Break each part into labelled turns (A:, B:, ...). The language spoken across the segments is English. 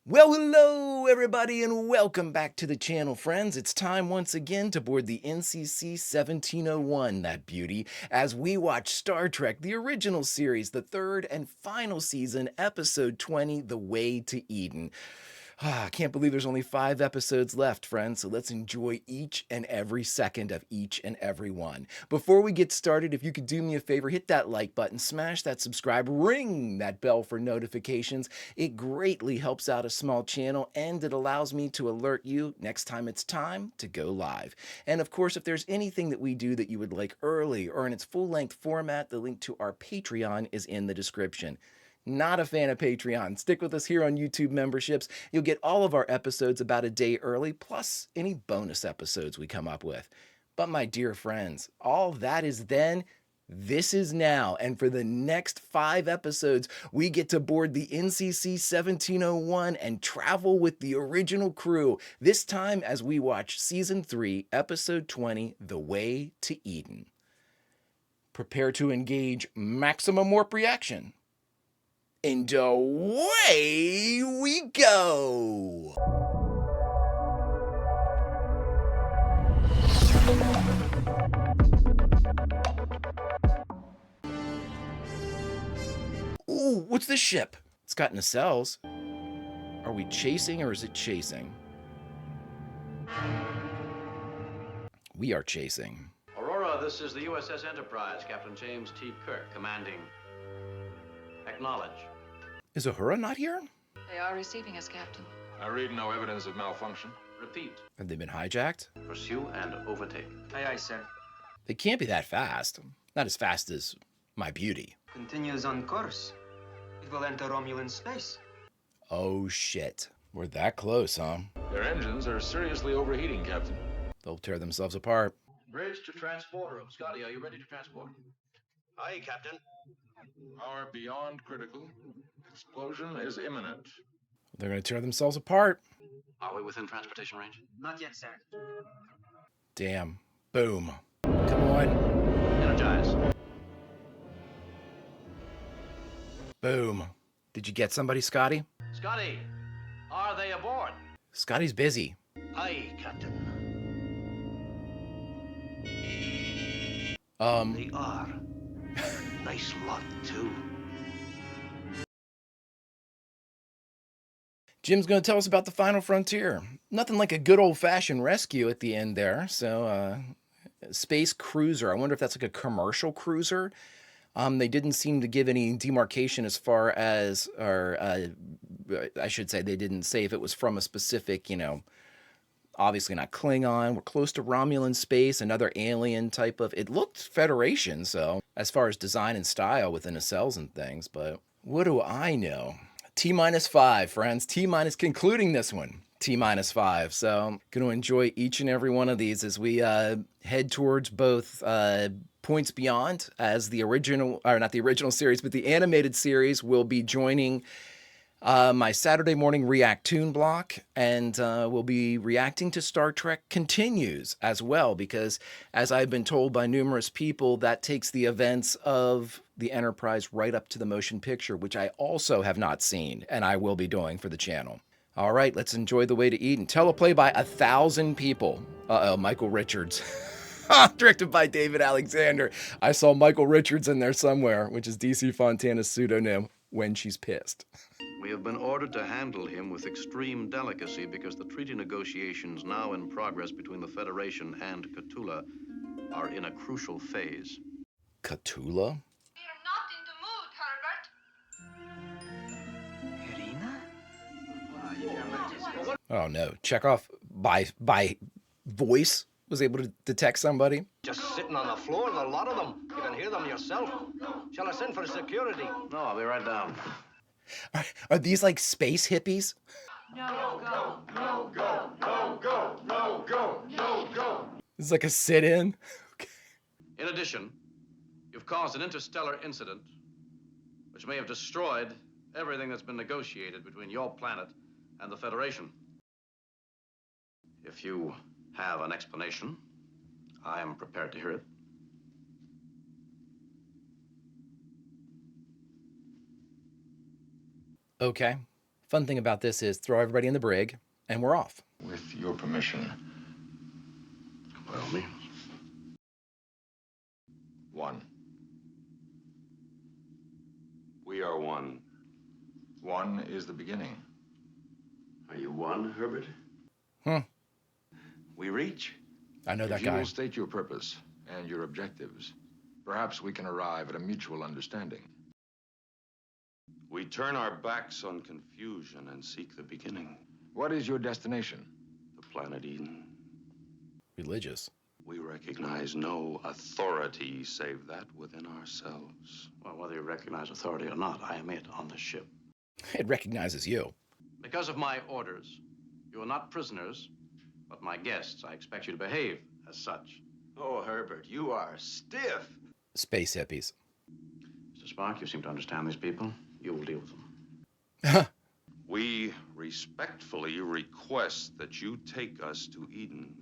A: Well, hello everybody and welcome back to the channel, friends. It's time once again to board the NCC 1701, that beauty, as we watch Star Trek, the original series, the third and final season, episode 20, The Way to Eden. I can't believe there's only 5 episodes left, friends, so let's enjoy each and every second of each and every one. Before we get started, if you could do me a favor, hit that like button, smash that subscribe, ring that bell for notifications. It greatly helps out a small channel, and it allows me to alert you next time it's time to go live. And of course, if there's anything that we do that you would like early or in its full-length format, the link to our Patreon is in the description. Not a fan of Patreon. Stick with us here on YouTube memberships. You'll get all of our episodes about a day early, plus any bonus episodes we come up with. But my dear friends, all that is then, this is now. And for the next 5 episodes, we get to board the NCC 1701 and travel with the original crew. This time as we watch Season 3, Episode 20, The Way to Eden. Prepare to engage maximum warp reaction. And away we go! Ooh, what's this ship? It's got nacelles. Are we chasing or is it chasing? We are chasing.
B: Aurora, this is the USS Enterprise, Captain James T. Kirk, commanding. Acknowledge.
A: Is Uhura not here?
C: They are receiving us, Captain.
D: I read no evidence of malfunction.
B: Repeat.
A: Have they been hijacked?
B: Pursue and overtake.
E: Aye, aye, sir.
A: They can't be that fast. Not as fast as my beauty.
E: Continues on course. It will enter Romulan space.
A: Oh shit. We're that close, huh?
D: Their engines are seriously overheating, Captain.
A: They'll tear themselves apart.
B: Bridge to transport room. Scotty, are you ready to transport? Aye, Captain.
D: Power beyond critical. Explosion is imminent.
A: They're gonna tear themselves apart.
B: Are we within transportation range?
E: Not yet, sir.
A: Damn. Boom. Come on.
B: Energize.
A: Boom. Did you get somebody, Scotty?
B: Scotty, are they aboard?
A: Scotty's busy.
B: Aye, Captain. They are. Nice lot, too.
A: Jim's going to tell us about the final frontier. Nothing like a good old-fashioned rescue at the end there. So, space cruiser. I wonder if that's like a commercial cruiser. They didn't seem to give any demarcation as far as, or I should say, they didn't say if it was from a specific, obviously not Klingon. We're close to Romulan space, another alien type of, it looked Federation, so, as far as design and style within the cells and things, but what do I know? T-5, friends. T- concluding this one. T-5. So, going to enjoy each and every one of these as we head towards both Points Beyond, as the original, or not the original series, but the animated series will be joining my Saturday morning Reactoon block, and we'll be reacting to Star Trek Continues as well, because as I've been told by numerous people, that takes the events of the Enterprise right up to the motion picture, which I also have not seen, and I will be doing for the channel. All right, let's enjoy The Way to Eden. Teleplay by 1,000 people. Uh-oh, Michael Richards. Directed by David Alexander. I saw Michael Richards in there somewhere, which is DC Fontana's pseudonym when she's pissed.
B: We have been ordered to handle him with extreme delicacy because the treaty negotiations now in progress between the Federation and Cthulhu are in a crucial phase.
A: Cthulhu?
C: We are not in the mood, Herbert.
E: Irina?
A: Oh no, Chekhov by voice was able to detect somebody.
F: Just sitting on the floor, the lot of them. You can hear them yourself. Shall I send for security?
B: No, I'll be right down.
A: Are these like space hippies?
C: No, go.
D: No go, no go, no go, no go.
A: This is like a sit-in.
B: In addition, you've caused an interstellar incident which may have destroyed everything that's been negotiated between your planet and the Federation. If you have an explanation, I am prepared to hear it.
A: Okay. Fun thing about this is throw everybody in the brig, and we're off.
D: With your permission.
B: By all means.
D: 1.
G: We are one.
D: 1 is the beginning.
G: Are you one, Herbert?
E: We reach.
A: I know that
D: If you
A: guy.
D: will state your purpose and your objectives, perhaps we can arrive at a mutual understanding.
G: We turn our backs on confusion and seek the beginning.
D: What is your destination?
G: The planet Eden.
A: Religious.
G: We recognize no authority save that within ourselves.
B: Well, whether you recognize authority or not, I am it on the ship.
A: It recognizes you.
B: Because of my orders, you are not prisoners, but my guests. I expect you to behave as such.
E: Oh, Herbert, you are stiff.
A: Space hippies.
B: Mr. Spock, you seem to understand these people. You will deal with them.
G: We respectfully request that you take us to Eden.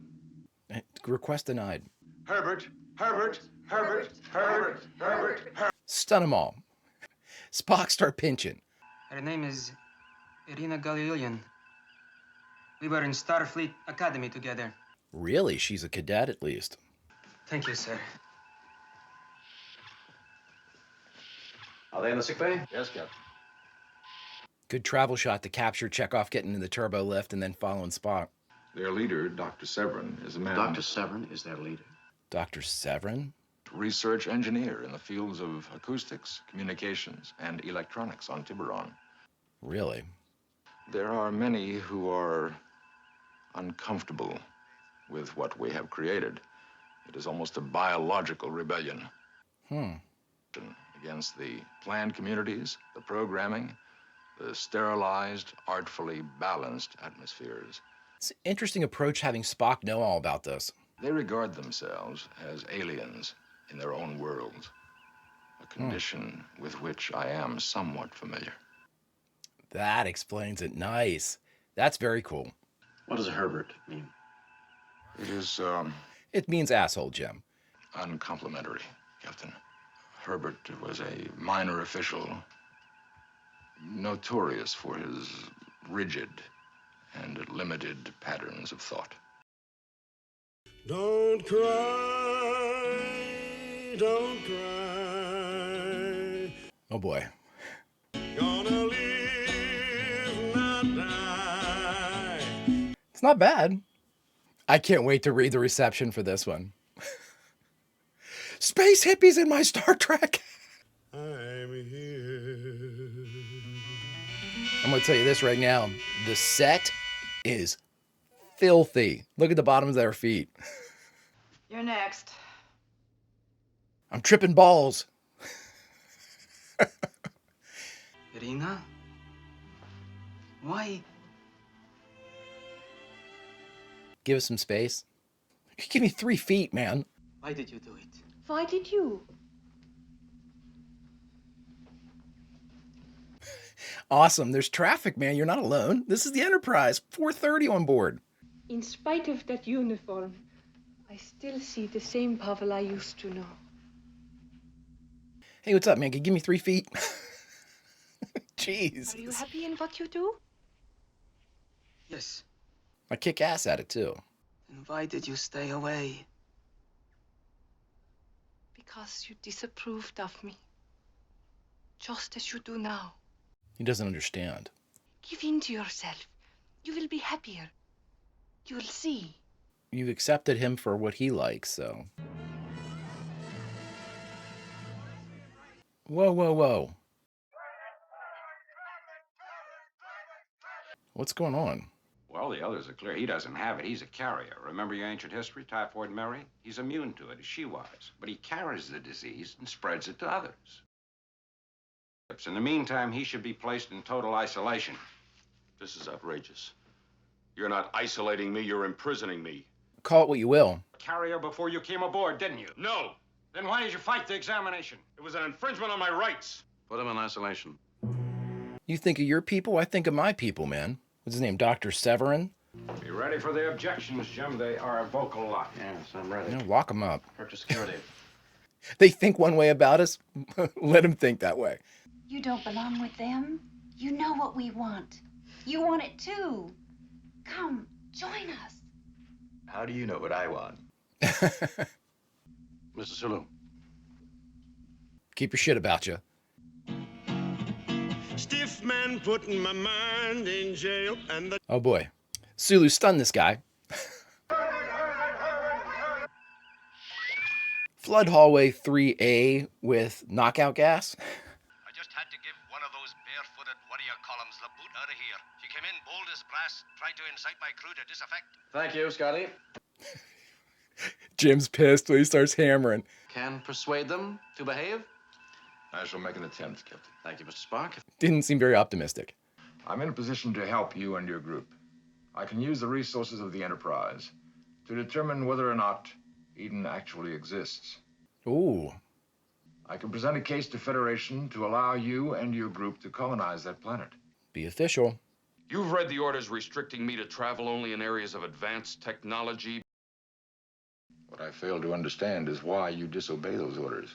A: Request denied.
E: Herbert, Herbert, Herbert, Herbert, Herbert, Herbert.
A: Stun them all. Spock start pinching.
E: Her name is Irina Galilean. We were in Starfleet Academy together.
A: Really? She's a cadet at least.
E: Thank you, sir.
B: Are they in the sick bay?
D: Yes, Captain.
A: Good travel shot to capture Chekhov getting in the turbo lift and then following Spock.
D: Their leader, Dr. Severin, is a man...
B: Dr. Severin is their leader.
A: Dr. Severin?
D: research engineer in the fields of acoustics, communications, and electronics on Tiburon.
A: Really?
D: There are many who are uncomfortable with what we have created. It is almost a biological rebellion. Against the planned communities, the programming, the sterilized, artfully balanced atmospheres.
A: It's an interesting approach having Spock know all about this.
D: They regard themselves as aliens in their own worlds, a condition with which I am somewhat familiar.
A: That explains it. Nice. That's very cool.
B: What does Herbert mean?
D: It is,
A: It means asshole, Jim.
D: uncomplimentary, Captain. Herbert was a minor official, notorious for his rigid and limited patterns of thought.
H: Don't cry, don't cry.
A: Oh boy.
H: Gonna live, not die.
A: It's not bad. I can't wait to read the reception for this one. Space hippies in my Star Trek.
H: I'm here.
A: I'm going to tell you this right now. The set is filthy. Look at the bottoms of their feet.
C: You're next.
A: I'm tripping balls.
E: Irina? Why?
A: Give us some space. Give me 3 feet, man.
E: Why did you do it?
C: Why did you?
A: Awesome. There's traffic, man. You're not alone. This is the Enterprise. 4:30 on board.
I: In spite of that uniform, I still see the same Pavel I used to know.
A: Hey, what's up, man? Can you give me 3 feet? Jeez.
C: Are you happy in what you do?
E: Yes.
A: I kick ass at it, too.
E: Then why did you stay away?
I: Because you disapproved of me. Just as you do now.
A: He doesn't understand.
I: Give in to yourself. You will be happier. You'll see.
A: You've accepted him for what he likes, so. Whoa, whoa, whoa. What's going on?
J: Well, the others are clear. He doesn't have it. He's a carrier. Remember your ancient history, typhoid Mary? He's immune to it, as she was. But he carries the disease and spreads it to others. In the meantime, he should be placed in total isolation.
G: This is outrageous. You're not isolating me, you're imprisoning me.
A: Call it what you will.
J: Carrier before you came aboard, didn't you?
G: No!
J: Then why did you fight the examination?
G: It was an infringement on my rights.
B: Put him in isolation.
A: You think of your people, I think of my people, man. What's his name, Dr. Severin?
J: Be ready for the objections, Jim. They are a vocal lot.
B: Yes, I'm ready.
A: You know, lock them up.
B: Purchase security.
A: They think one way about us. Let them think that way.
K: You don't belong with them. You know what we want.
C: You want it too. Come, join us.
K: How do you know what I want?
B: Mr. Sulu.
A: Keep your shit about you.
H: Stiff man putting my mind in jail and the
A: Oh boy. Sulu stunned this guy. Flood hallway 3A with knockout gas.
B: I just had to give one of those barefooted what-do-you-call-ems the boot out of here. She came in bold as brass, tried to incite my crew to disaffect. Thank you, Scotty.
A: Jim's pissed when he starts hammering.
B: Can persuade them to behave?
D: I shall make an attempt, Captain.
B: Thank you, Mr. Spock.
A: Didn't seem very optimistic.
D: I'm in a position to help you and your group. I can use the resources of the Enterprise to determine whether or not Eden actually exists.
A: Ooh.
D: I can present a case to Federation to allow you and your group to colonize that planet.
A: Be official.
G: You've read the orders restricting me to travel only in areas of advanced technology.
D: What I fail to understand is why you disobey those orders.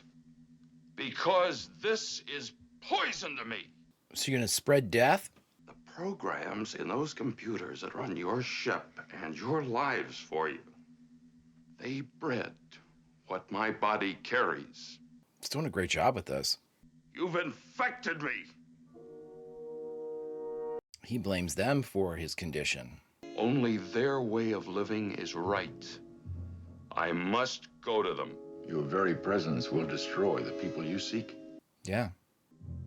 G: Because this is poison to me.
A: So you're gonna spread death?
G: The programs in those computers that run your ship and your lives for you, they bred what my body carries.
A: It's doing a great job with this.
G: You've infected me.
A: He blames them for his condition.
G: Only their way of living is right. I must go to them.
D: Your very presence will destroy the people you seek.
A: Yeah.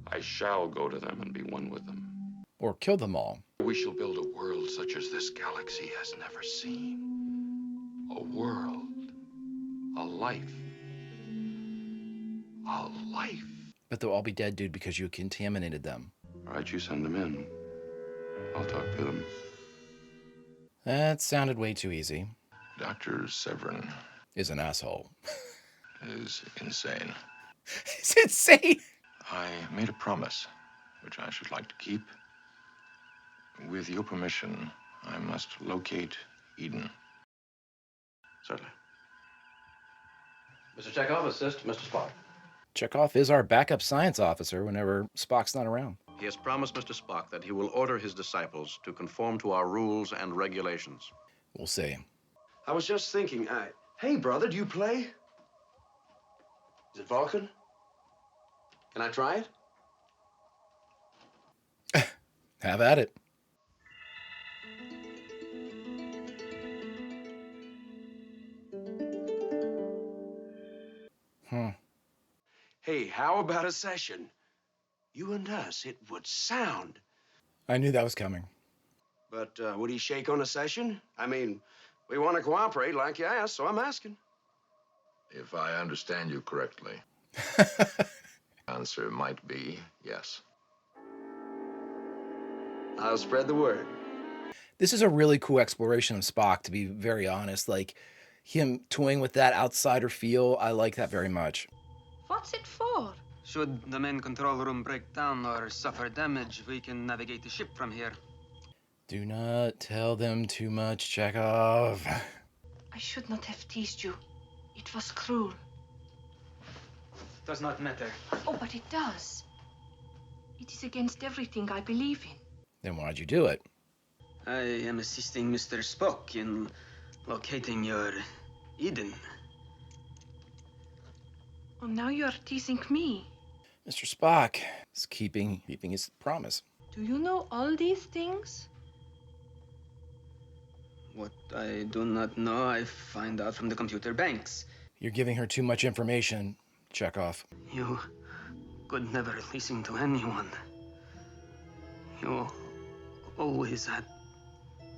G: I shall go to them and be one with them.
A: Or kill them all.
G: We shall build a world such as this galaxy has never seen. A world. A life. A life.
A: But they'll all be dead, dude, because you contaminated them.
G: All right, you send them in. I'll talk to them.
A: That sounded way too easy.
D: Dr. Severin
A: Is an asshole.
D: is insane.
A: It's insane!
D: I made a promise, which I should like to keep. With your permission, I must locate Eden.
B: Certainly. Mr. Chekhov, assist Mr. Spock.
A: Chekhov is our backup science officer whenever Spock's not around.
B: He has promised Mr. Spock that he will order his disciples to conform to our rules and regulations.
A: We'll see.
F: I was just thinking, hey, brother, do you play? Is it Vulcan? Can I try it?
A: Have at it.
F: Hey, how about a session? You and us, it would sound.
A: I knew that was coming.
F: But would he shake on a session? I mean, we want to cooperate like you asked, so I'm asking.
D: If I understand you correctly, answer might be yes.
F: I'll spread the word.
A: This is a really cool exploration of Spock, to be very honest. Like, him toying with that outsider feel, I like that very much.
C: What's it for?
E: Should the main control room break down or suffer damage, we can navigate the ship from here.
A: Do not tell them too much, Chekhov.
C: I should not have teased you. It was cruel.
E: Does not matter.
C: Oh, but it does. It is against everything I believe in.
A: Then why'd you do it?
E: I am assisting Mr. Spock in locating your Eden.
C: Oh, now you are teasing me.
A: Mr. Spock is keeping his promise.
C: Do you know all these things?
E: What I do not know, I find out from the computer banks.
A: You're giving her too much information, Chekhov.
E: You could never listen to anyone. You always had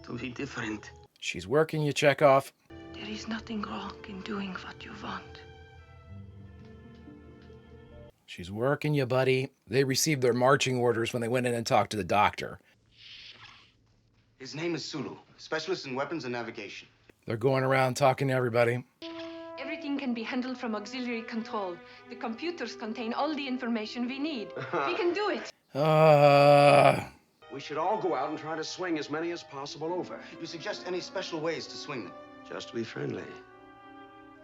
E: to be different.
A: She's working you, Chekhov.
C: There is nothing wrong in doing what you want.
A: She's working you, buddy. They received their marching orders when they went in and talked to the doctor.
K: His name is Sulu, specialist in weapons and navigation.
A: They're going around talking to everybody.
I: Everything can be handled from auxiliary control. The computers contain all the information we need. We can do it.
F: We should all go out and try to swing as many as possible over.
K: You suggest any special ways to swing them?
F: Just to be friendly.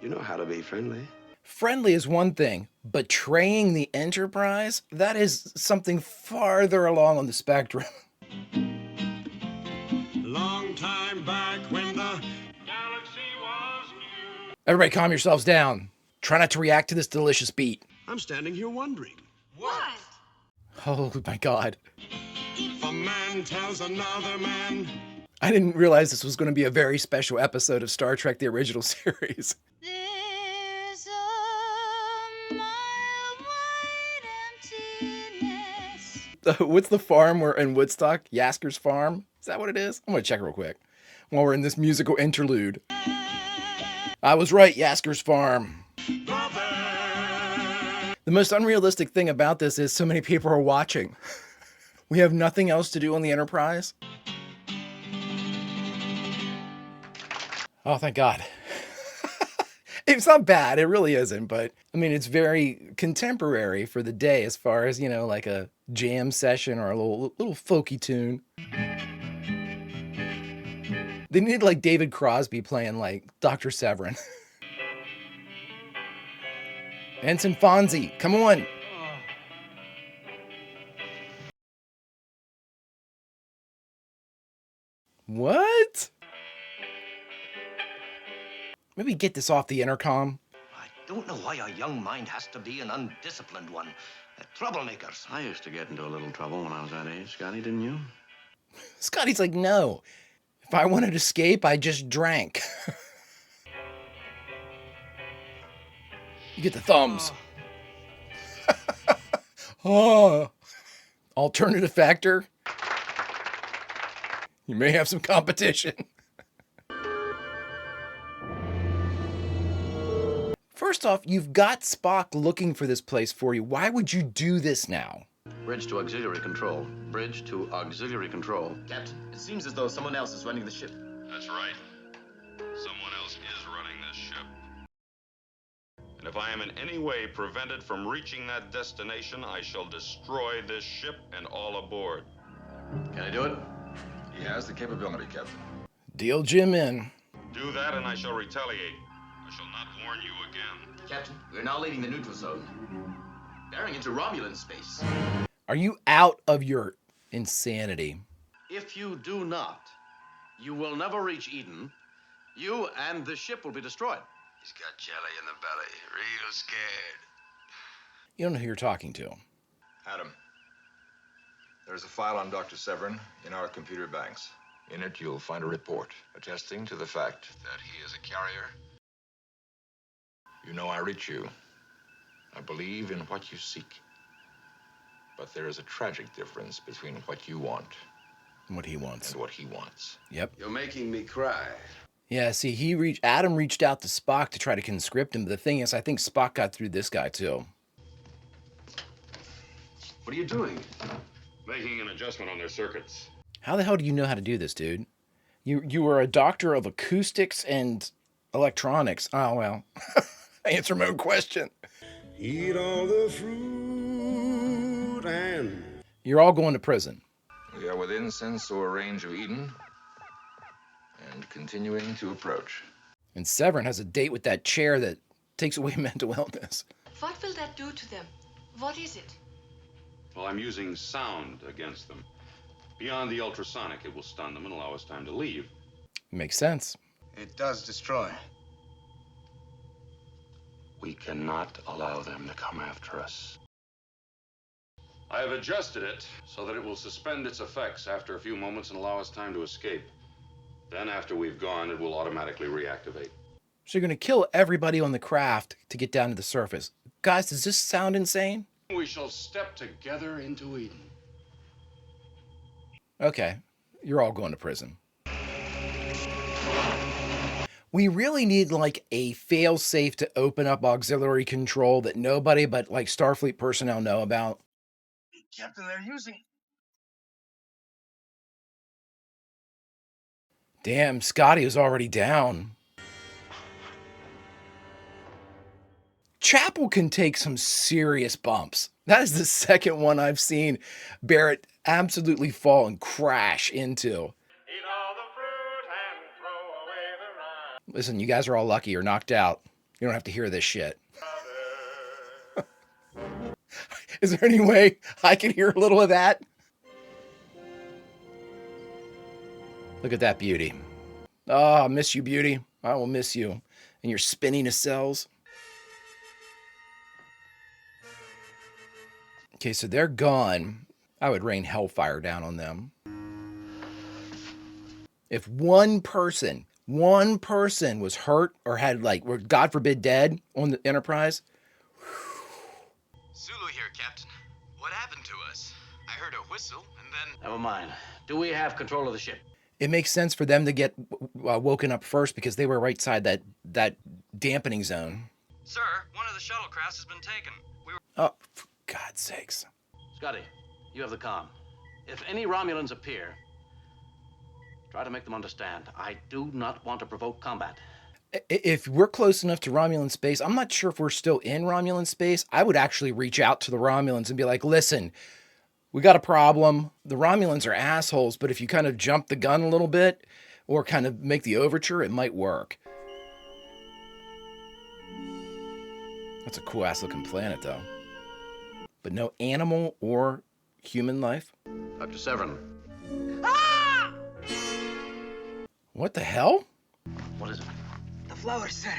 F: You know how to be friendly.
A: Friendly is one thing. Betraying the Enterprise? That is something farther along on the spectrum.
H: long time back when the galaxy was new.
A: Everybody calm yourselves down. Try not to react to this delicious beat.
H: I'm standing here wondering.
C: What?
A: Oh my God.
H: If a man tells another man.
A: I didn't realize this was going to be a very special episode of Star Trek, the original series.
L: There's a mile-wide emptiness.
A: What's the farm we're in Woodstock? Yasker's Farm? Is that what it is? I'm going to check real quick while we're in this musical interlude. I was right, Yasker's Farm. The most unrealistic thing about this is so many people are watching. We have nothing else to do on the Enterprise. Oh, thank God. It's not bad. It really isn't. But I mean, it's very contemporary for the day as far as, you know, like a jam session or a little folky tune. They need like David Crosby playing like Dr. Severin. Ensign Fonzie, come on. What? Maybe get this off the intercom.
M: I don't know why a young mind has to be an undisciplined one. Troublemakers.
B: I used to get into a little trouble when I was that age, Scotty, didn't you?
A: Scotty's like, no. If I wanted to escape, I just drank. You get the thumbs. Oh. Alternative factor. You may have some competition. First off, you've got Spock looking for this place for you. Why would you do this now?
B: Bridge to auxiliary control. Bridge to auxiliary control.
M: Captain, it seems as though someone else is running the ship.
G: That's right. Someone else is running this ship. And if I am in any way prevented from reaching that destination, I shall destroy this ship and all aboard.
B: Can I do it?
D: He has the capability, Captain.
A: Deal Jim in.
G: Do that and I shall retaliate. I shall not warn you again.
M: Captain, we're now leaving the neutral zone. Bearing into Romulan space.
A: Are you out of your insanity?
B: If you do not, you will never reach Eden. You and the ship will be destroyed.
K: He's got jelly in the belly. Real scared.
A: You don't know who you're talking to.
D: Adam, there's a file on Dr. Severin in our computer banks. In it, you'll find a report attesting to the fact that he is a carrier. You know I reach you. I believe in what you seek. But there is a tragic difference between what you want
A: And what he wants.
D: and what he wants.
A: Yep.
F: You're making me cry.
A: Yeah, see, Adam reached out to Spock to try to conscript him. But the thing is, I think Spock got through this guy, too.
F: What are you doing?
G: Making an adjustment on their circuits.
A: How the hell do you know how to do this, dude? You were a doctor of acoustics and electronics. Oh, well. Answer my own question.
H: Eat all the fruit and...
A: You're all going to prison.
D: We are within sensor range of Eden and continuing to approach.
A: And Severin has a date with that chair that takes away mental illness.
C: What will that do to them? What is it?
G: Well, I'm using sound against them. Beyond the ultrasonic, it will stun them and allow us time to leave.
A: Makes sense.
K: It does destroy.
G: We cannot allow them to come after us. I have adjusted it so that it will suspend its effects after a few moments and allow us time to escape. Then after we've gone, it will automatically reactivate.
A: So you're going to kill everybody on the craft to get down to the surface. Guys, does this sound insane?
G: We shall step together into Eden.
A: Okay, you're all going to prison. We really need like a fail-safe to open up auxiliary control that nobody but like Starfleet personnel know about.
K: Captain, they're using...
A: Damn, Scotty is already down. Chapel can take some serious bumps. That is the second one I've seen Barrett absolutely fall and crash into. Listen, you guys are all lucky you're knocked out. You don't have to hear this shit. Is there any way I can hear a little of that? Look at that beauty. Oh, I miss you, beauty. I will miss you. And your spinning of cells. Okay, so they're gone. I would rain hellfire down on them. If one person was hurt or had, like, were, God forbid, dead on the Enterprise.
N: Sulu here, Captain. What happened to us? I heard a whistle, and then...
B: Never mind. Do we have control of the ship?
A: It makes sense for them to get woken up first because they were right side that dampening zone.
N: Sir, one of the shuttlecrafts has been taken. We were...
A: Oh, for God's sakes.
B: Scotty, you have the comm. If any Romulans appear, try to make them understand. I do not want to provoke combat.
A: If we're close enough to Romulan space, I'm not sure if we're still in Romulan space. I would actually reach out to the Romulans and be like, listen, we got a problem. The Romulans are assholes, but if you kind of jump the gun a little bit or kind of make the overture, it might work. That's a cool ass looking planet though. But no animal or human life.
B: Dr. Severin.
E: Ah!
A: What the hell?
B: What is it?
E: The flower, sir.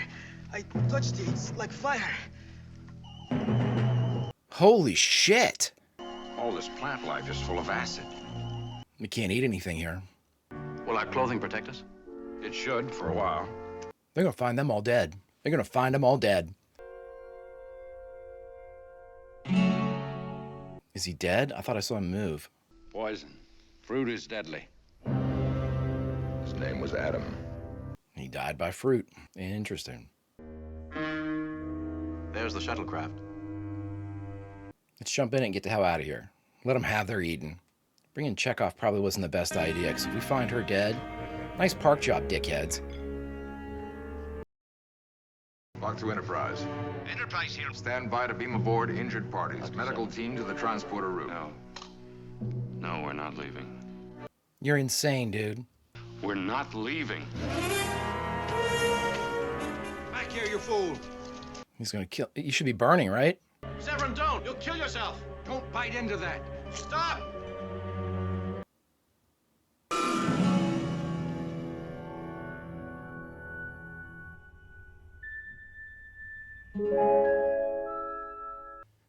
E: I touched it. It's like fire.
A: Holy shit.
J: All this plant life is full of acid.
A: We can't eat anything here.
B: Will our clothing protect us?
J: It should, for a while.
A: They're going to find them all dead. They're going to find them all dead. Is he dead? I thought I saw him move.
J: Poison. Fruit is deadly.
D: His name was Adam.
A: He died by fruit. Interesting.
B: There's the shuttlecraft.
A: Let's jump in and get the hell out of here. Let them have their Eden. Bringing Chekhov probably wasn't the best idea, because if we find her dead, nice park job, dickheads.
D: Lock to Enterprise.
N: Enterprise here.
D: Stand by to beam aboard injured parties. Medical team to the transporter route.
G: No, we're not leaving.
A: You're insane, dude.
G: We're not leaving.
N: Back here, you fool.
A: He's gonna kill. You should be burning, right?
B: Severin, don't! You'll kill yourself!
J: Don't bite into that.
B: Stop!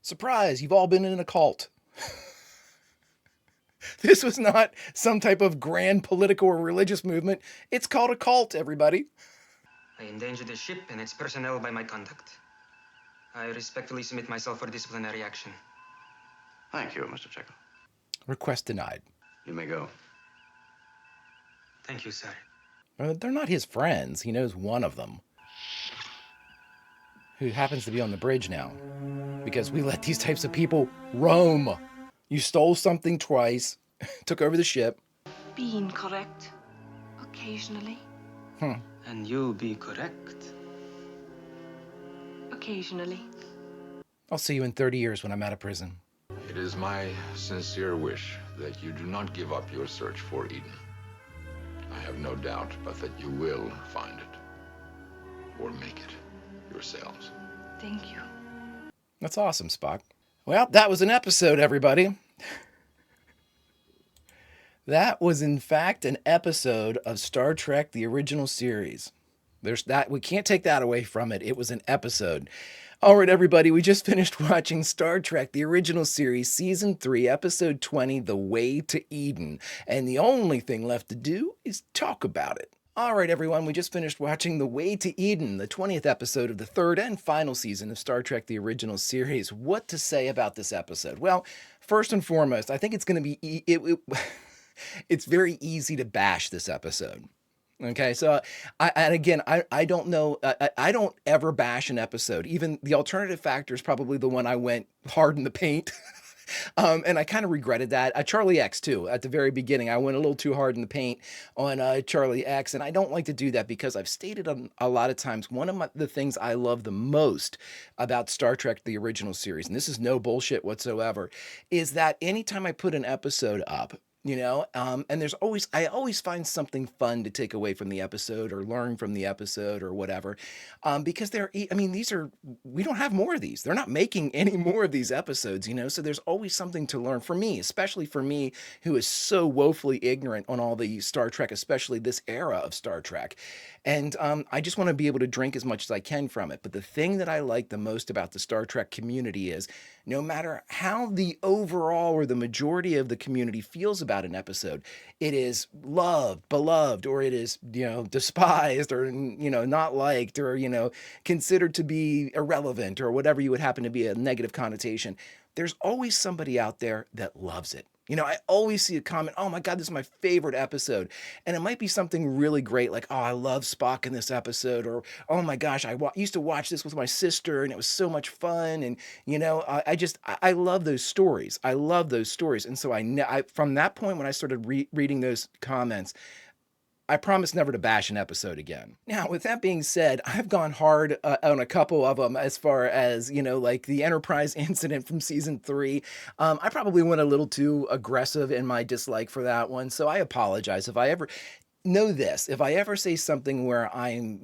A: Surprise, you've all been in a cult. This was not some type of grand political or religious movement. It's called a cult, everybody.
E: I endangered the ship and its personnel by my conduct. I respectfully submit myself for disciplinary action.
B: Thank you, Mr. Chekhov.
A: Request denied.
B: You may go.
E: Thank you, sir.
A: They're not his friends. He knows one of them, who happens to be on the bridge now, because we let these types of people roam. You stole something twice, took over the ship.
C: Be incorrect. Occasionally.
E: And you be correct.
C: Occasionally.
A: I'll see you in 30 years when I'm out of prison.
D: It is my sincere wish that you do not give up your search for Eden. I have no doubt but that you will find it. Or make it yourselves.
C: Thank you.
A: That's awesome, Spock. Well, that was an episode, everybody. That was, in fact, an episode of Star Trek, the original series. There's that. We can't take that away from it. It was an episode. All right, everybody, we just finished watching Star Trek, the original series, Season 3, Episode 20, The Way to Eden. And the only thing left to do is talk about it. All right, everyone, we just finished watching The Way to Eden, the 20th episode of the third and final season of Star Trek, the original series. What to say about this episode? Well, first and foremost, I think it's going to be... It's very easy to bash this episode. Okay, so I don't know. I don't ever bash an episode. Even the alternative factor is probably the one I went hard in the paint. And I kind of regretted that. Charlie X, too. At the very beginning, I went a little too hard in the paint on Charlie X. And I don't like to do that because I've stated a lot of times, one of the things I love the most about Star Trek, the original series, and this is no bullshit whatsoever, is that anytime I put an episode up, And I always find something fun to take away from the episode or learn from the episode or whatever, because we don't have more of these. They're not making any more of these episodes, so there's always something to learn for me, especially for me who is so woefully ignorant on all the Star Trek, especially this era of Star Trek. And I just want to be able to drink as much as I can from it. But the thing that I like the most about the Star Trek community is no matter how the overall or the majority of the community feels about an episode, it is loved, beloved, or it is, despised or, not liked or, considered to be irrelevant or whatever you would happen to be a negative connotation. There's always somebody out there that loves it. I always see a comment, oh my God, this is my favorite episode. And it might be something really great, like, oh, I love Spock in this episode, or, oh my gosh, I used to watch this with my sister and it was so much fun. And, I love those stories. I love those stories. And so from that point, when I started reading those comments, I promise never to bash an episode again. Now, with that being said, I've gone hard on a couple of them as far as, like the Enterprise incident from season 3. I probably went a little too aggressive in my dislike for that one. So I apologize if I ever if I ever say something where I'm,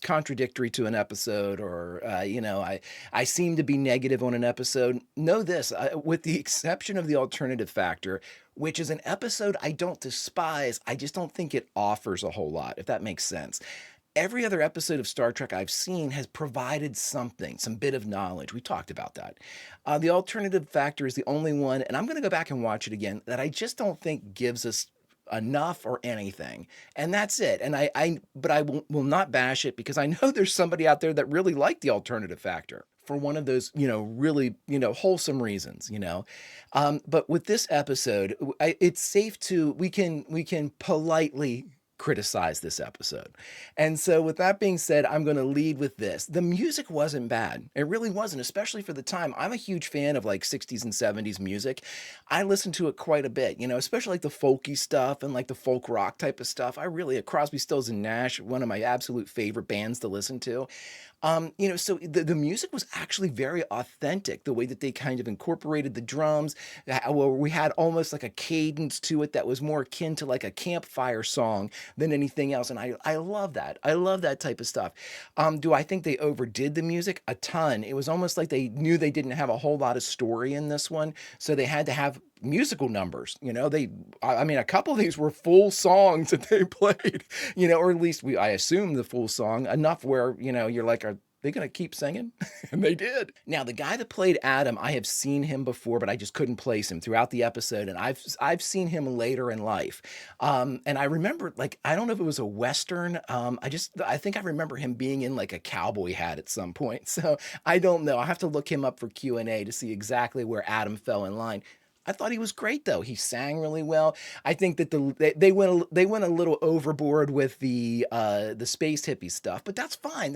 A: contradictory to an episode or, I seem to be negative on an episode, know this, with the exception of the alternative factor, which is an episode I don't despise, I just don't think it offers a whole lot, if that makes sense. Every other episode of Star Trek I've seen has provided something, some bit of knowledge. We talked about that. The alternative factor is the only one, and I'm going to go back and watch it again, that I just don't think gives us enough or anything. And that's it. And but I will not bash it because I know there's somebody out there that really liked the alternative factor for one of those, really, wholesome reasons, But with this episode, it's safe to, we can politely criticize this episode. And so with that being said, I'm going to lead with this. The music wasn't bad. It really wasn't, especially for the time. I'm a huge fan of like 60s and 70s music. I listen to it quite a bit, especially like the folky stuff and like the folk rock type of stuff. Crosby, Stills and Nash, one of my absolute favorite bands to listen to. So the music was actually very authentic, the way that they kind of incorporated the drums, where we had almost like a cadence to it that was more akin to like a campfire song than anything else. And I love that. I love that type of stuff. Do I think they overdid the music? A ton. It was almost like they knew they didn't have a whole lot of story in this one, so they had to have musical numbers. A couple of these were full songs that they played, or at least I assume the full song, enough where, you're like, are they going to keep singing? And they did. Now, the guy that played Adam, I have seen him before, but I just couldn't place him throughout the episode. And I've seen him later in life. And I remember, I don't know if it was a Western. I think I remember him being in like a cowboy hat at some point. So I don't know. I have to look him up for Q&A to see exactly where Adam fell in line. I thought he was great though. He sang really well. I think that they went a little overboard with the space hippie stuff, but that's fine.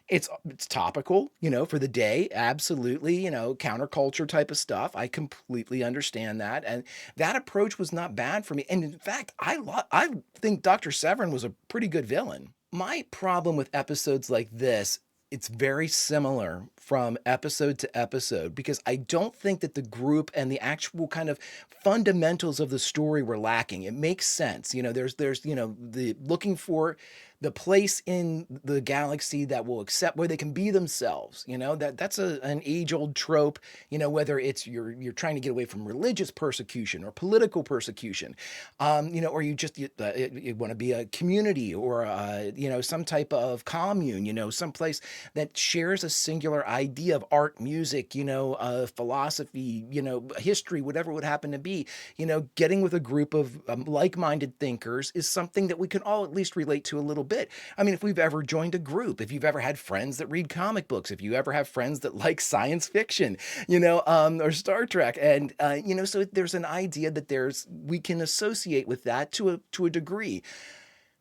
A: It's topical, for the day. Absolutely, counterculture type of stuff. I completely understand that, and that approach was not bad for me. And in fact, I think Dr. Severin was a pretty good villain. My problem with episodes like this, it's very similar from episode to episode because I don't think that the group and the actual kind of fundamentals of the story were lacking. It makes sense. There's the looking for the place in the galaxy that will accept where they can be themselves. That's an age-old trope, whether it's you're trying to get away from religious persecution or political persecution, or you want to be a community or some type of commune, someplace that shares a singular idea of art, music, philosophy, history, whatever it would happen to be. Getting with a group of like-minded thinkers is something that we can all at least relate to a little bit. I mean, if we've ever joined a group, if you've ever had friends that read comic books, if you ever have friends that like science fiction, or Star Trek, and so there's an idea that we can associate with that to a degree.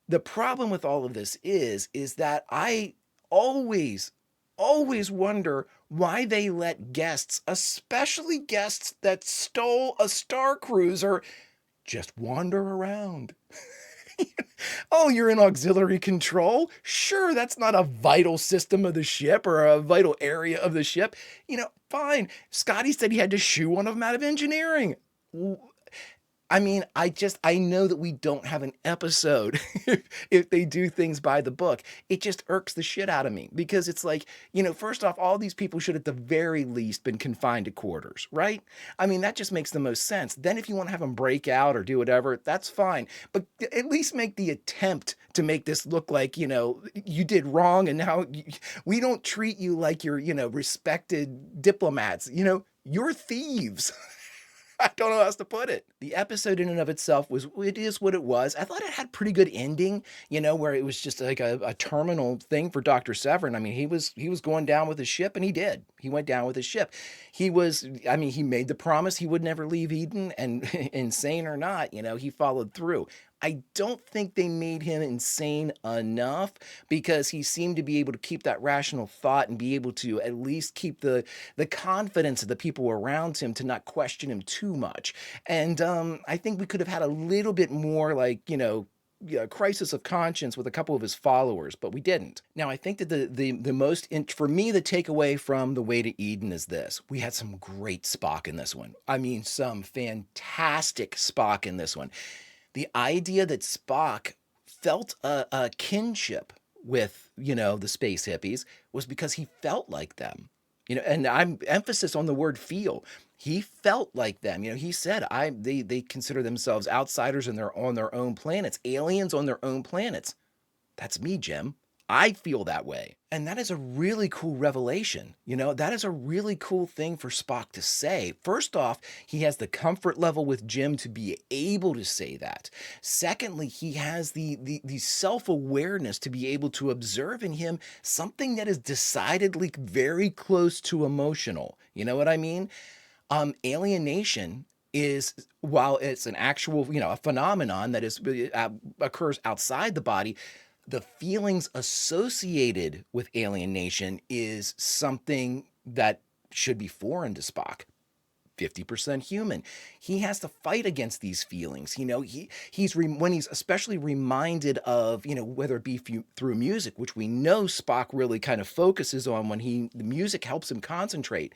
A: The problem with all of this is that I always wonder why they let guests, especially guests that stole a Star Cruiser, just wander around. Oh, you're in auxiliary control? Sure, that's not a vital system of the ship or a vital area of the ship. Fine. Scotty said he had to shoo one of them out of engineering. I mean, I know that we don't have an episode if they do things by the book. It just irks the shit out of me because it's like, first off, all these people should at the very least been confined to quarters, right? I mean, that just makes the most sense. Then if you want to have them break out or do whatever, that's fine. But at least make the attempt to make this look like, you did wrong and now we don't treat you like you're, respected diplomats. You're thieves. I don't know how else to put it. The episode in and of itself it is what it was. I thought it had pretty good ending, where it was just like a terminal thing for Dr. Severin. I mean, he was going down with his ship and he did. He went down with his ship. He made the promise he would never leave Eden, and insane or not, he followed through. I don't think they made him insane enough because he seemed to be able to keep that rational thought and be able to at least keep the confidence of the people around him to not question him too much. And I think we could have had a little bit more crisis of conscience with a couple of his followers, but we didn't. Now, I think that the most, for me, the takeaway from The Way to Eden is this. We had some great Spock in this one. I mean, some fantastic Spock in this one. The idea that Spock felt a kinship with, the space hippies was because he felt like them. And I'm emphasis on the word feel. He felt like them. He said they consider themselves outsiders and they're on their own planets, aliens on their own planets. That's me, Jim. I feel that way. And that is a really cool revelation. That is a really cool thing for Spock to say. First off, he has the comfort level with Jim to be able to say that. Secondly, he has the self-awareness to be able to observe in him something that is decidedly very close to emotional. You know what I mean? Alienation is, while it's an actual, a phenomenon that occurs outside the body, the feelings associated with alienation is something that should be foreign to Spock. 50% human. He has to fight against these feelings. When he's especially reminded of, whether it be through music, which we know Spock really kind of focuses on when the music helps him concentrate.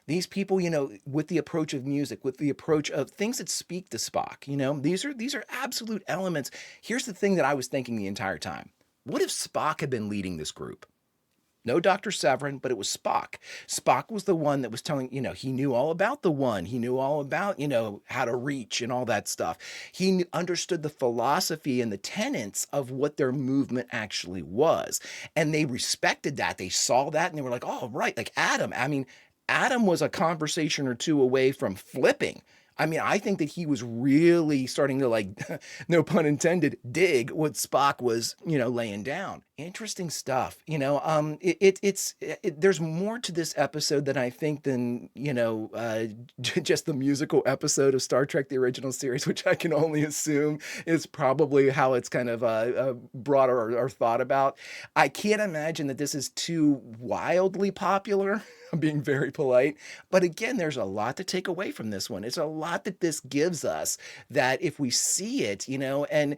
A: These people, with the approach of music, with the approach of things that speak to Spock, these are absolute elements. Here's the thing that I was thinking the entire time. What if Spock had been leading this group? No Dr. Severin, but it was Spock. Spock was the one that was telling, he knew all about the one. He knew all about, how to reach and all that stuff. He understood the philosophy and the tenets of what their movement actually was. And they respected that. They saw that and they were like, oh, right, like Adam. I mean, Adam was a conversation or two away from flipping. I mean, I think that he was really starting to, no pun intended, dig what Spock was, laying down. Interesting stuff. There's more to this episode than I think than, just the musical episode of Star Trek, the original series, which I can only assume is probably how it's kind of brought or thought about. I can't imagine that this is too wildly popular. I'm being very polite. But again, there's a lot to take away from this one. It's a lot that this gives us that if we see it, and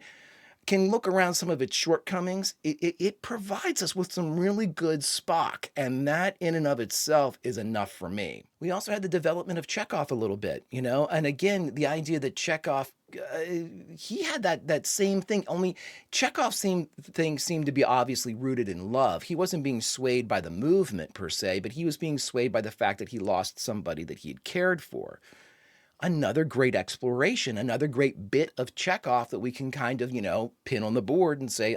A: can look around some of its shortcomings, it provides us with some really good Spock. And that in and of itself is enough for me. We also had the development of Chekhov a little bit, and again, the idea that Chekhov, he had that same thing, only Chekhov's thing seemed to be obviously rooted in love. He wasn't being swayed by the movement per se, but he was being swayed by the fact that he lost somebody that he had cared for. Another great exploration, another great bit of Chekhov that we can kind of, pin on the board and say,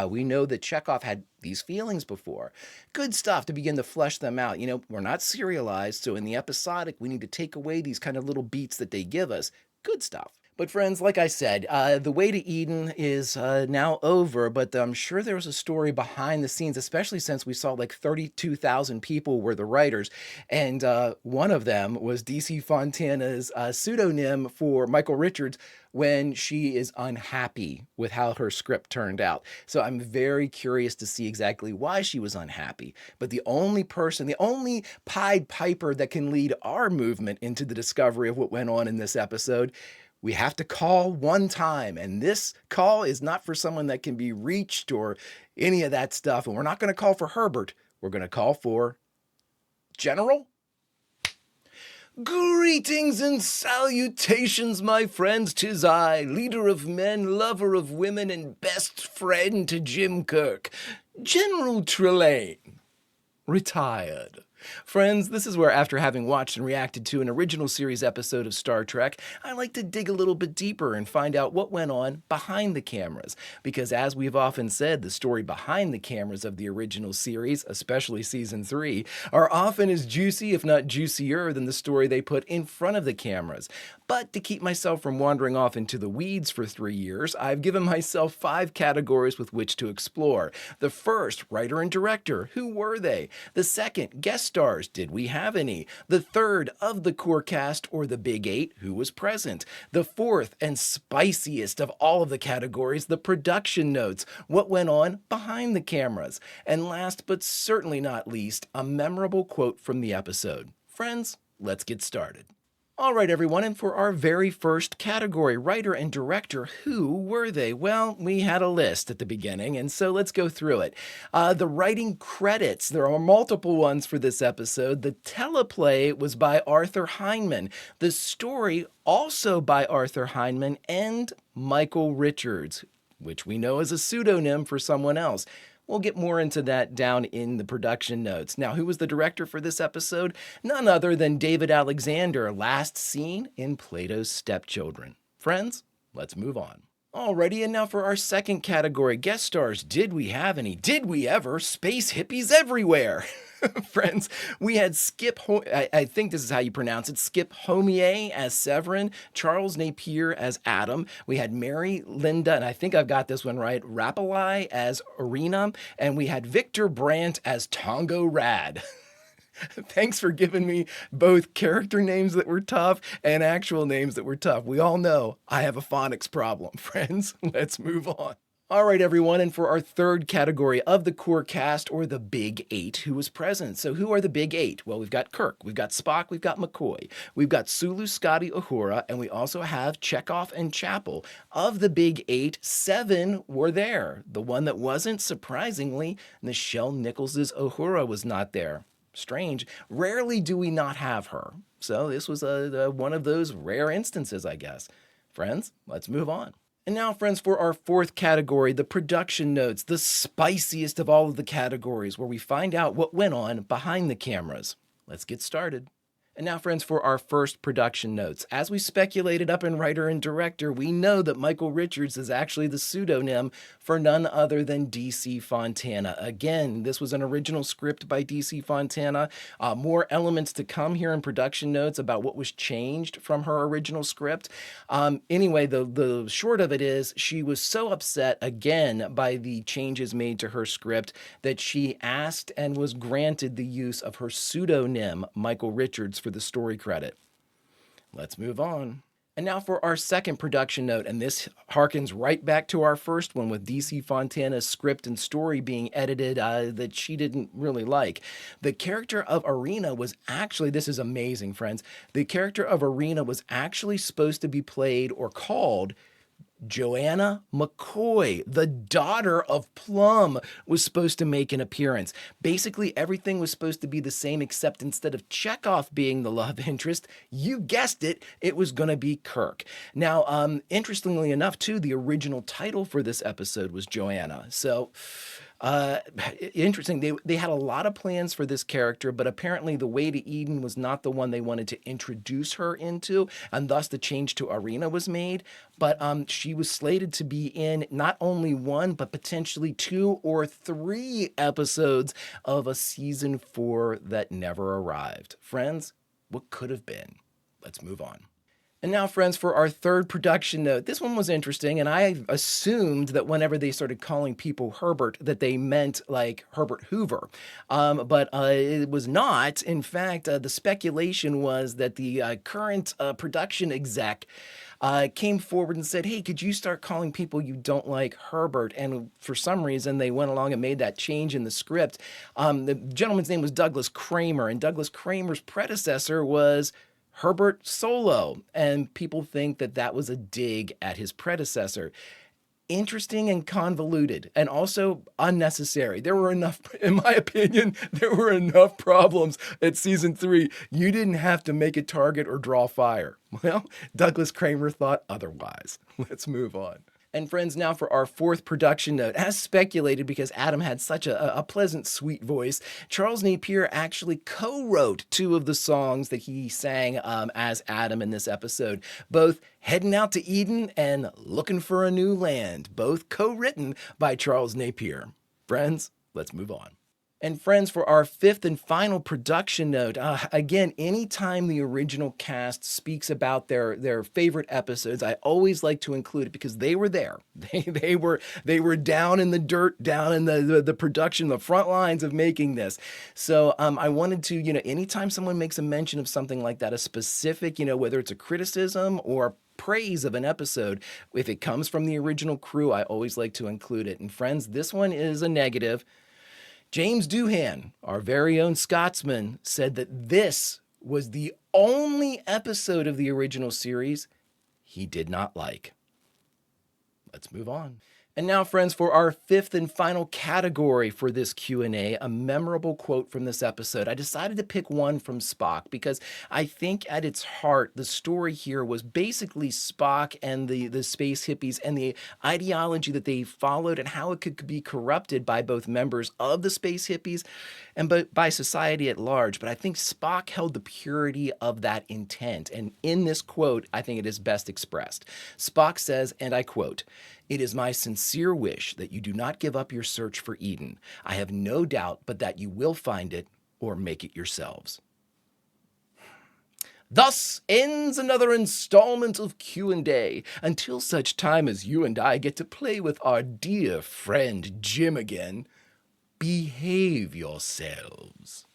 A: we know that Chekhov had these feelings before. Good stuff to begin to flesh them out. We're not serialized, so in the episodic, we need to take away these kind of little beats that they give us. Good stuff. But friends, like I said, The Way to Eden is now over, but I'm sure there was a story behind the scenes, especially since we saw 32,000 people were the writers, and one of them was DC Fontana's pseudonym for Michael Richards when she is unhappy with how her script turned out. So I'm very curious to see exactly why she was unhappy. But the only Pied Piper that can lead our movement into the discovery of what went on in this episode, we have to call one time, and this call is not for someone that can be reached or any of that stuff. And we're not going to call for Herbert. We're going to call for General. Greetings and salutations, my friends. 'Tis I, leader of men, lover of women, and best friend to Jim Kirk, General Trelane, retired. Friends, this is where, after having watched and reacted to an original series episode of Star Trek, I like to dig a little bit deeper and find out what went on behind the cameras. Because as we've often said, the story behind the cameras of the original series, especially Season 3, are often as juicy, if not juicier, than the story they put in front of the cameras. But to keep myself from wandering off into the weeds for 3 years, I've given myself 5 categories with which to explore. The first, writer and director, who were they? The second, guest stars, did we have any? The third, of the core cast or the Big 8, who was present? The fourth and spiciest of all of the categories, the production notes, what went on behind the cameras? And last but certainly not least, a memorable quote from the episode. Friends, let's get started. All right, everyone, and for our very first category, writer and director, who were they? Well, we had a list at the beginning, and so let's go through it. The writing credits, there are multiple ones for this episode. The teleplay was by Arthur Heineman. The story also by Arthur Heineman and Michael Richards, which we know is a pseudonym for someone else. We'll get more into that down in the production notes. Now, who was the director for this episode? None other than David Alexander, last seen in Plato's Stepchildren. Friends, let's move on. Alrighty, and now for our second category, guest stars. Did we have any? Did we ever? Space hippies everywhere. Friends, we had I think this is how you pronounce it, Skip Homier as Severin, Charles Napier as Adam. We had Mary Linda, and I think I've got this one right, Rapalai as Arena, and we had Victor Brandt as Tongo Rad. Thanks for giving me both character names that were tough and actual names that were tough. We all know I have a phonics problem. Friends, let's move on. All right, everyone, and for our third category of the core cast, or the Big 8, who was present. So who are the Big 8? Well, we've got Kirk, we've got Spock, we've got McCoy, we've got Sulu, Scotty, Uhura, and we also have Chekhov and Chapel. Of the Big 8, 7 were there. The one that wasn't, surprisingly, Nichelle Nichols' Uhura was not there. Strange. Rarely do we not have her. So this was one of those rare instances, I guess. Friends, let's move on. And now, friends, for our fourth category, the production notes, the spiciest of all of the categories, where we find out what went on behind the cameras. Let's get started. And now, friends, for our first production notes. As we speculated up in writer and director, we know that Michael Richards is actually the pseudonym for none other than D.C. Fontana. Again, this was an original script by D.C. Fontana. More elements to come here in production notes about what was changed from her original script. Anyway, the short of it is she was so upset, again, by the changes made to her script that she asked and was granted the use of her pseudonym, Michael Richards, for the story credit. Let's move on. And now for our second production note, and this harkens right back to our first one with D.C. Fontana's script and story being edited that she didn't really like. The character of Arena was actually, this is amazing, friends, the character of Arena was actually supposed to be played or called Joanna McCoy, the daughter of Plum, was supposed to make an appearance. Basically, everything was supposed to be the same, except instead of Chekhov being the love interest, you guessed it, it was going to be Kirk. Now, interestingly enough, too, the original title for this episode was Joanna. So, interesting. They had a lot of plans for this character, but apparently the Way to Eden was not the one they wanted to introduce her into, and thus the change to Arena was made. But she was slated to be in not only 1, but potentially 2 or 3 episodes of a season 4 that never arrived. Friends, what could have been? Let's move on. And now, friends, for our third production note. This one was interesting, and I assumed that whenever they started calling people Herbert, that they meant like Herbert Hoover. But it was not. In fact, the speculation was that the current production exec came forward and said, hey, could you start calling people you don't like Herbert? And for some reason, they went along and made that change in the script. The gentleman's name was Douglas Kramer, and Douglas Kramer's predecessor was Herbert Solo, and people think that that was a dig at his predecessor. interesting and convoluted, and also unnecessary. There were enough, in my opinion, there were enough problems at season 3. You didn't have to make a target or draw fire. Well, Douglas Kramer thought otherwise. Let's move on. And friends, now for our 4th production note. As speculated, because Adam had such a pleasant, sweet voice, Charles Napier actually co-wrote 2 of the songs that he sang as Adam in this episode, both Heading Out to Eden and Looking for a New Land, both co-written by Charles Napier. Friends, let's move on. And friends, for our 5th and final production note, again, anytime the original cast speaks about their favorite episodes, I always like to include it because they were there. They were down in the dirt, down in the production, the front lines of making this. So I wanted to, anytime someone makes a mention of something like that, a specific, whether it's a criticism or praise of an episode, if it comes from the original crew, I always like to include it. And friends, this one is a negative. James Doohan, our very own Scotsman, said that this was the only episode of the original series he did not like. Let's move on. And now, friends, for our 5th and final category for this Q&A, a memorable quote from this episode. I decided to pick one from Spock because I think at its heart, the story here was basically Spock and the space hippies and the ideology that they followed and how it could be corrupted by both members of the space hippies and by society at large. But I think Spock held the purity of that intent. And in this quote, I think it is best expressed. Spock says, and I quote, "It is my sincere wish that you do not give up your search for Eden. I have no doubt but that you will find it or make it yourselves." Thus ends another installment of Q&A. Until such time as you and I get to play with our dear friend Jim again, behave yourselves.